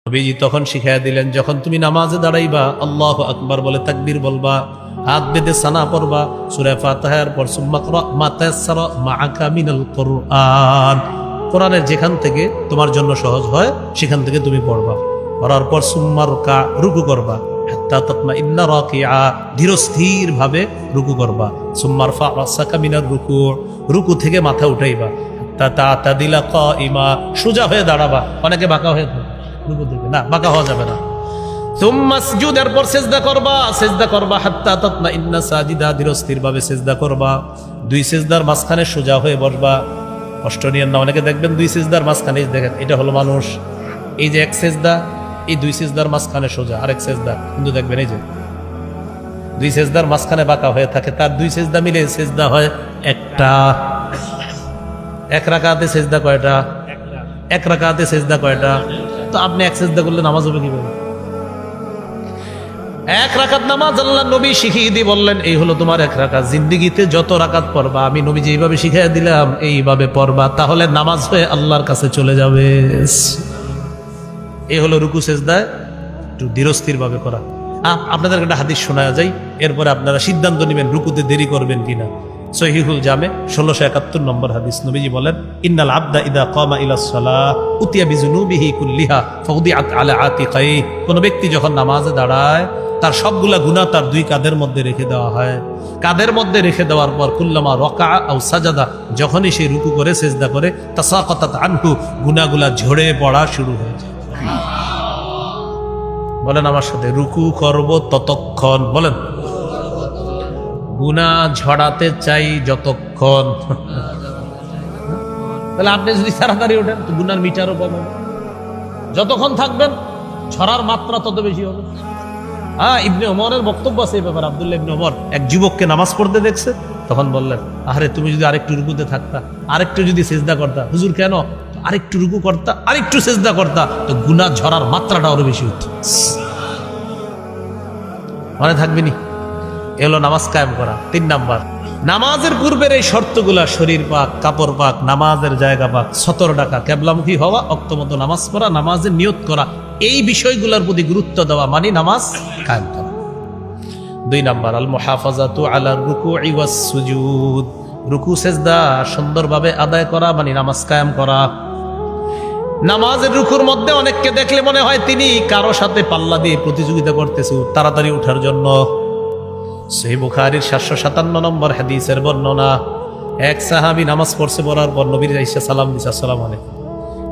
নবীজি তখন শিখাইয়া দিলেন, যখন তুমি নামাজে দাঁড়াইবা আল্লাহু আকবার বলে তাকবীর বলবা, হাত বেঁধে সানা পড়বা, সূরা ফাতিহার পর সুম্মা ক্রা মা তায়াসসারা মাআকা মিনাল কুরআন, কোরআনের যেখান থেকে তোমার জন্য সহজ হয় সেখান থেকে তুমি পড়বা। পড়ার পর সুম্মা রুকা, রুকু করবা, হাত্তা তাতমাইন্না রাকিআ, ধীরস্থির ভাবে রুকু করবা। সুম্মা রফা রাসাকা মিনার রুকু, রুকু থেকে মাথা উঠাইবা, হাত্তা তাতাদিলা কাইমা, সোজা হয়ে দাঁড়াবা। অনেকে বাঁকা হয়ে থাকে রুকু থেকে, না বাঁকা হওয়া যাবে না। সুম্মা সুজুদের পর সিজদা করবা, সিজদা করবা হাত্তা তাতমাইন্না সাজিদা, ধীরস্থির ভাবে সিজদা করবা। দুই সিজদার মাঝখানে সোজা হয়ে বসবা। কষ্ট নিয়েন না, অনেকে দেখবেন দুই সিজদার মাঝখানে, দেখেন এটা হলো মানুষ, এই যে এক সিজদা, এই দুই সিজদার মাঝখানে সোজা আরেক সিজদা, কিন্তু দেখবেন এই যে দুই সিজদার মাঝখানে বাঁকা হয়ে থাকে, তার দুই সিজদা মিলে সিজদা হয় একটা। এক রাকাতে সিজদা কয়টা? এক রাকাতে সিজদা কয়টা? তো আপনি এক সিজদা করলে নামাজ হবে কিভাবে? এক রাকাত নামাজ আল্লাহ নবী শিখিয়ে দিয়ে বললেন, এই হলো তোমার এক রাকাত। জিন্দেগিতে যত রাকাত পড়বা আমি নবী যেইভাবে শিখিয়ে দিলাম এইভাবে পড়বা, তাহলে নামাজ হয়ে আল্লাহর কাছে চলে যাবে। এই হলো রুকু সেজদায় একটু ধীরস্থির ভাবে করা। আপনাদের একটা হাদিস শোনা যায়, এরপরে আপনারা সিদ্ধান্ত নেবেন রুকুতে দেরি করবেন কিনা। সহিহুল জামে 1671 নম্বর হাদিস, নবীজি বলেন, ইন্নাল আবদা ইদা কামা ইলাস সালাহ উতিয়া বিজুনুবিহি কুল্লিহা ফাউদিআত আলা আতিকাই, কোন ব্যক্তি যখন নামাজে দাঁড়ায় তার সবগুলা গুনাহ তার দুই কাঁধের মধ্যে রেখে দেওয়া হয়। কাঁধের মধ্যে রেখে দেওয়ার পর কুল্লামা রাকা আও সাজাদা, যখনই সে রুকু করে সিজদা করে, তাসাকাতাত আনহু, গুনাহগুলা ঝরে পড়া শুরু হয়ে যায়। বলেন আমার সাথে, রুকু করব ততক্ষণ, বলেন গুনাহ ঝরাতে চাই যতক্ষণ। তাহলে আপনি যদি তাড়াতাড়ি ওঠেন তো গুনার মিটারও কমে, যতক্ষণ থাকবেন ঝরার মাত্রা তত বেশি হবে। ইবনে ওমরের বক্তব্য আছে এই ব্যাপারে। আব্দুল্লাহ ইবনে ওমর এক যুবককে নামাজ পড়তে দেখছে, তখন বললেন, আরে তুমি যদি আরেকটু রুকুতে থাকতা, আরেকটু যদি সিজদা করতা। হুজুর কেন? আরেকটু রুকু করতা, আরেকটু সিজদা করতা, তো গুনাহ ঝরার মাত্রাটা আরো বেশি হতো। মনে থাকবেনি? এলো নামাজ কায়েম করা। 3 নাম্বার, নামাজের পূর্বের এই শর্তগুলা, শরীর পাক, কাপড় পাক, নামাজের জায়গা পাক, সতর ডাকা, কেবলামুখী হওয়া, অক্তমতো নামাজ পড়া, নামাজের নিয়ত করা, এই বিষয়গুলোর প্রতি গুরুত্ব দেওয়া, মানে নামাজ কায়েম করা। 2 নাম্বার, আল মুহাফাজাতু আলা রুকুই ওয়াস সুজুদ, রুকু সেজদা সুন্দরভাবে আদায় করা, মানে নামাজ কায়েম করা। নামাজের রুকুর মধ্যে অনেককে দেখলে মনে হয় তিনি কারো সাথে পাল্লা দিয়ে প্রতিযোগিতা করতেছে তাড়াতাড়ি ওঠার জন্য। সহিহ বুখারীর 757 নম্বর হাদিসের বর্ণনা, এক সাহাবী নামাজ পড়ছে, পড়ার পর নবীর আইসা সালাম দিছে, আসসালামু আলাইকুম।